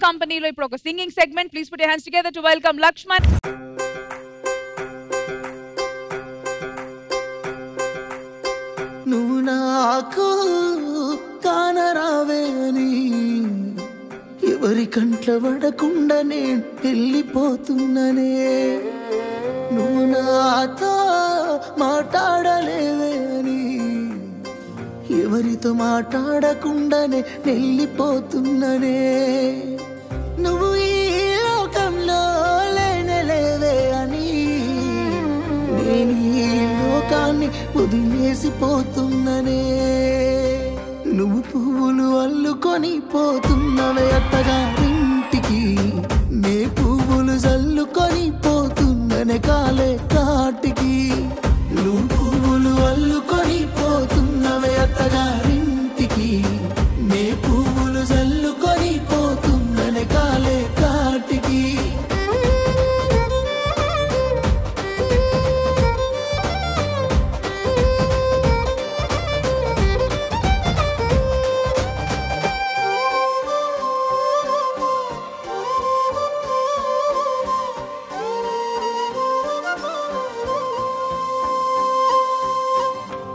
కంపెనీలో ఇప్పుడు ఒక singing segment. Please put your hands together to welcome Lakshman. నువ్వు నాకు కానరావే అని ఎవరి కంట్ల పడకుండా నేను వెళ్ళిపోతున్ననే. నువ్వు నాతో మాట్లాడలేవే అని ఎవరితో మాట్లాడకుండానే వెళ్ళిపోతున్ననే. నువ్వు ఈ లోకంలో లేనలేవే అని నేను ఈ లోకాన్ని వదిలేసిపోతున్ననే. నువ్వు పువ్వులు అల్లుకొని పోతున్నవే అత్తగారింటికి, నే పువ్వులు జల్లుకొని పోతున్ననే కాలే కాటికి. నువ్వు పువ్వులు అల్లుకొని పోతున్నవే అత్తగారింటికి, నే పువ్వులు జల్లుకొని పోతున్ననే కాలే కాటికి.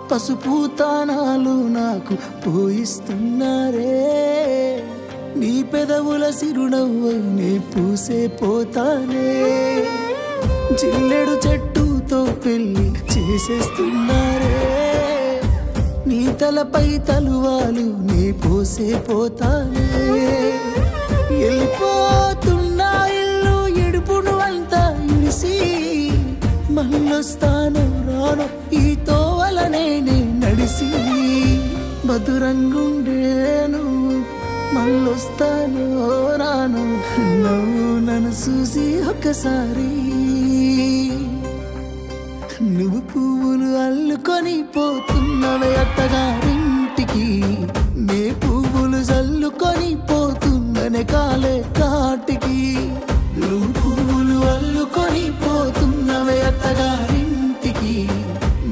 పసుపు తానాలు నాకు పోయిస్తున్నారే, నీ పెదవుల సిరునవ్వై నే పూసే పోతానే. జిల్లెడు చెట్టుతో పెళ్లి చేసేస్తున్నారే, నీ తలపై తలువాలు నే పోసే పోతానే. వెళ్ళిపోతున్నా ఇల్లు ఇడుపును అంతా ఇడిసి, మళ్ళొస్తాను రాను ఈ తోవలనే నడిసి. మధురంగుండేను మళ్ళొస్తాను రాను, నవ్వు నన్ను చూసి ఒక్కసారి. నువ్వు పువ్వులు అల్లుకొని పోతున్నవే అత్తగారింటికి, నే పువ్వులు జల్లుకొని పోతున్ననే కాలే కాటికి. నువ్వు పువ్వులు అల్లుకొని పోతున్నవే అత్తగారింటికి,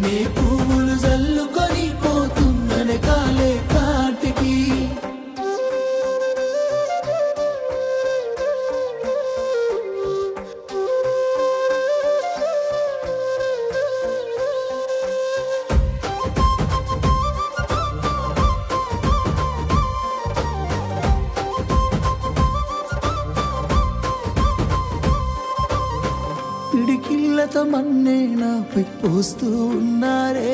నే పువ్వులు జల్లుకొని పోతున్ననే కాలే కాటికి. పిడికిళ్ళతో మన్నే నాపై పోస్తూ ఉన్నారే,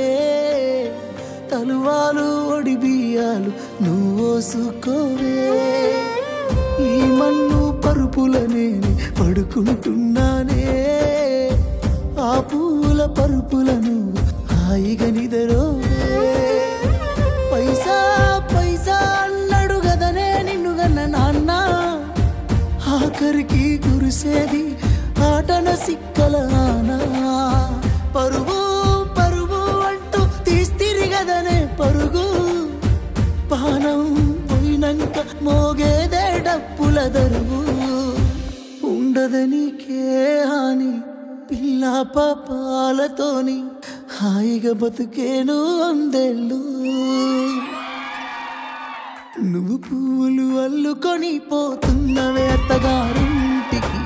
తలువాలు ఒడి బియ్యాలు నువ్వోసుకోవే. ఈ మన్ను పరుపులనే పడుకుంటున్నానే, ఆ పూల పరుపులను హాయిగా నిదరోవే. పైసా పైసా అన్నాడు గదనే నిన్ను గన్న నాన్న, ఆఖరికి కురిసేది ఆటన సిక్కల ఆనా. పరుగు పరుగు అంటూ తీస్తిరిగదనే పరుగు, పానం పోయినంక మోగేదే డప్పుల దరువు. ఉండదనికే హాని పిల్ల పాపాలతోని, హాయిగా బతుకేను వందేళ్ళు. నువ్వు పూలు అల్లుకొని పోతున్నవే అత్తగారింటికి,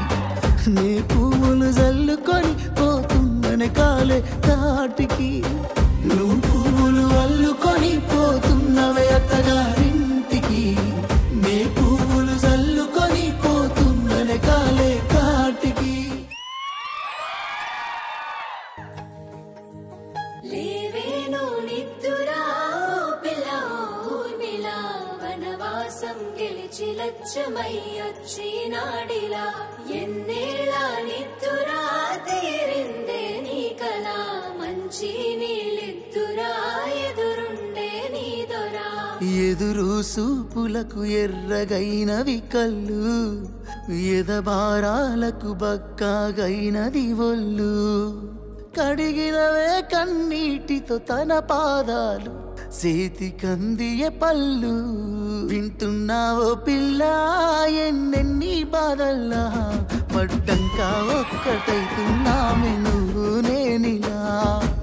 నే పువ్వులు జల్లుకొని పోతున్ననే కాలే కాటికి. నువ్వు పువ్వులు అల్లుకొని పోతున్నవే అత్తగారింటికి, నే పువ్వులు జల్లుకొని పోతున్ననే కాలే కాటికి. లేవేను నిద్దురా పిల్ల ఊర్మిళ, వనవాసం గెలిచి లచ్చమై వచ్చినాడిలా. ఎన్నేళ్ళ నిద్దురా తీరిందే నీ కళ, మంచి నీళ్ళిద్దురా ఎదురుండే నీ దొరా. ఎదురు సూపులకు ఎర్రగైనవి కళ్ళు, ఎదబారాలకు బక్కాగైనది ఒళ్ళు. కడిగినవే కన్నీటితో తన పాదాలు, చేతి కందియ పళ్ళు. వింటున్నావో పిల్ల ఎన్నెన్ని బాధల్లా, పడ్డంక ఒక్కటైతున్నామే నువ్వు నేనిలా.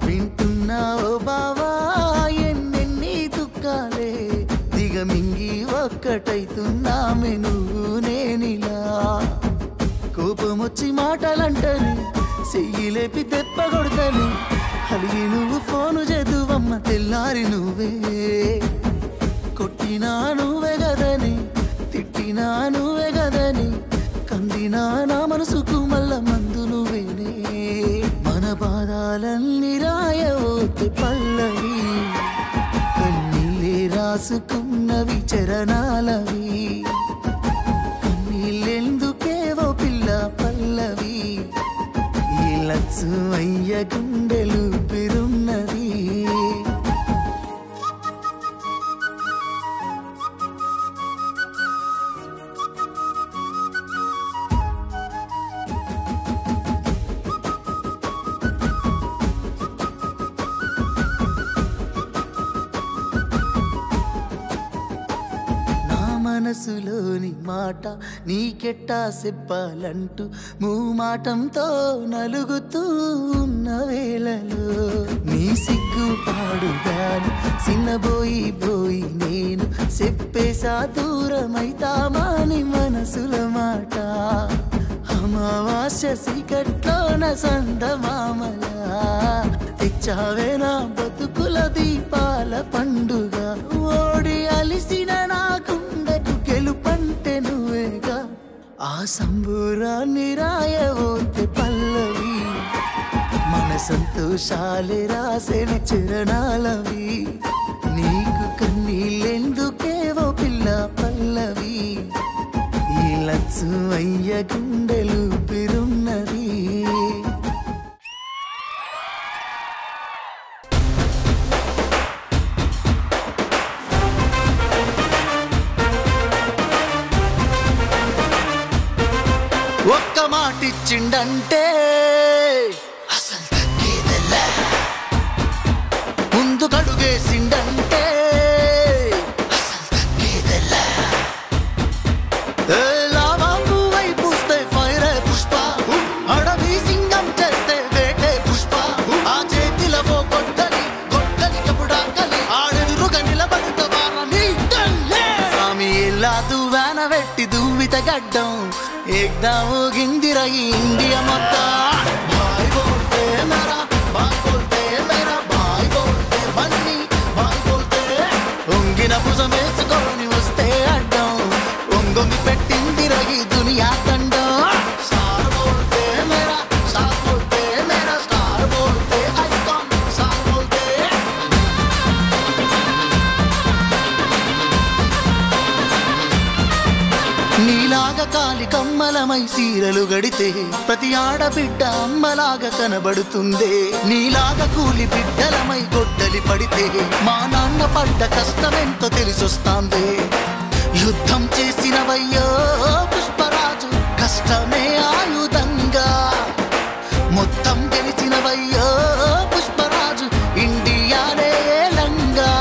వింటున్నావో బావా ఎన్నెన్ని దుఃఖాలే, దిగమింగి ఒక్కటైతున్నామే నువ్వు నేనిలా. వచ్చి మాటలంటని చెయ్యి లేపి దెబ్బ కొడతని అలిగి నువ్వు ఫోను చేదువమ్మ తెల్లారి నువ్వే కొట్టినా నువ్వే గదని తిట్టినా నువ్వే గదని కందినా నా మనసుకు మల్ల మందు నువ్వేనే మన బాధాలన్నీ రాయవోతే పల్లవి కన్నీళ్ళే రాసుకున్నవి చరణాలవి కన్నీళ్ళెందుకేవో పిల్ల పల్లవి ఈ లచ్చు అయ్య గుండెలు పెరున్నది మనసులోని మాట నీకెట్టా చెప్పాలంటూ మూమాటంతో నలుగుతూ ఉన్న వేళలో నీ సిగ్గు పాడుగాను చిన్నబోయి పోయి నేను చెప్పేసా దూరమైతామాని మనసుల మాట అమావాస్య సీకట్లోన సందమామలా తెచ్చావే నా బతుకుల దీపాల పండుగ ఓడి అలిసిన నాకు గెలుపంటే నువ్వేగా ఆ సంబూరాన్ని రాయవోతే పల్లవి మన సంతోషాలే రాసిన చరణాలవి నీకు కన్నీళ్ళెందుకేవో పిల్ల పల్లవి ఈ లచ్చు అయ్య గుండెలు పెరున్నది ఒక్క మాటిచ్చిండంటే అసలు తగ్గేదెల్లా ముందు కడుగేసిండంటే అసలు తగ్గేదెల్లా లావాంగు వైపుస్తే ఫైరే పుష్ప అడవి సింగం చేస్తే వేటే పుష్ప ఆ చేతిలో కొట్టని కొట్టని కపుడాకలి ఆడెదురుగా నిలబడుత వారని స్వామి ఇలా దువ్వాన వెట్టి దువ్విత గడ్డం एकदम गिंदी रही इंडिया मत्ता भाई बोलते मेरा भाई बोलते मेरा भाई बोलते बन्नी भाई बोलते उंगिन पुसमेसुकोनी वस्ते अड्डम उंगोंगी पेट्टिंदी रही दुनिया దండం स्टार बोलते मेरा स्टार बोलते आइकॉन स्टार बोलते నీలాగా కాలి కమ్మలమై సీరలు గడితే ప్రతి ఆడబిడ్డ అమ్మలాగా కనబడుతుందే నీలాగా కూలి బిడ్డలమై గొడ్డలి పడితే మా నాన్న పడ్డ కష్టమెంతో తెలిసొస్తాందే యుద్ధం చేసినవయ్యో పుష్పరాజు కష్టమే ఆయుధంగా మొత్తం గెలిచినవయ్యో పుష్పరాజు ఇండియానే లంగా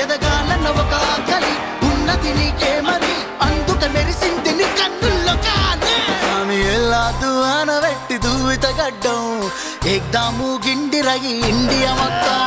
ఎదగాలన్న ఒక ఆకలి ఉన్నది నీకే మరి అందుక మెరిసింది నీ కన్నుల్లో కానే ఆమె ఎలా దువాన వెట్టి దూవిత గడ్డం ఏకదాము గిండి రగి ఇండియా మొత్తం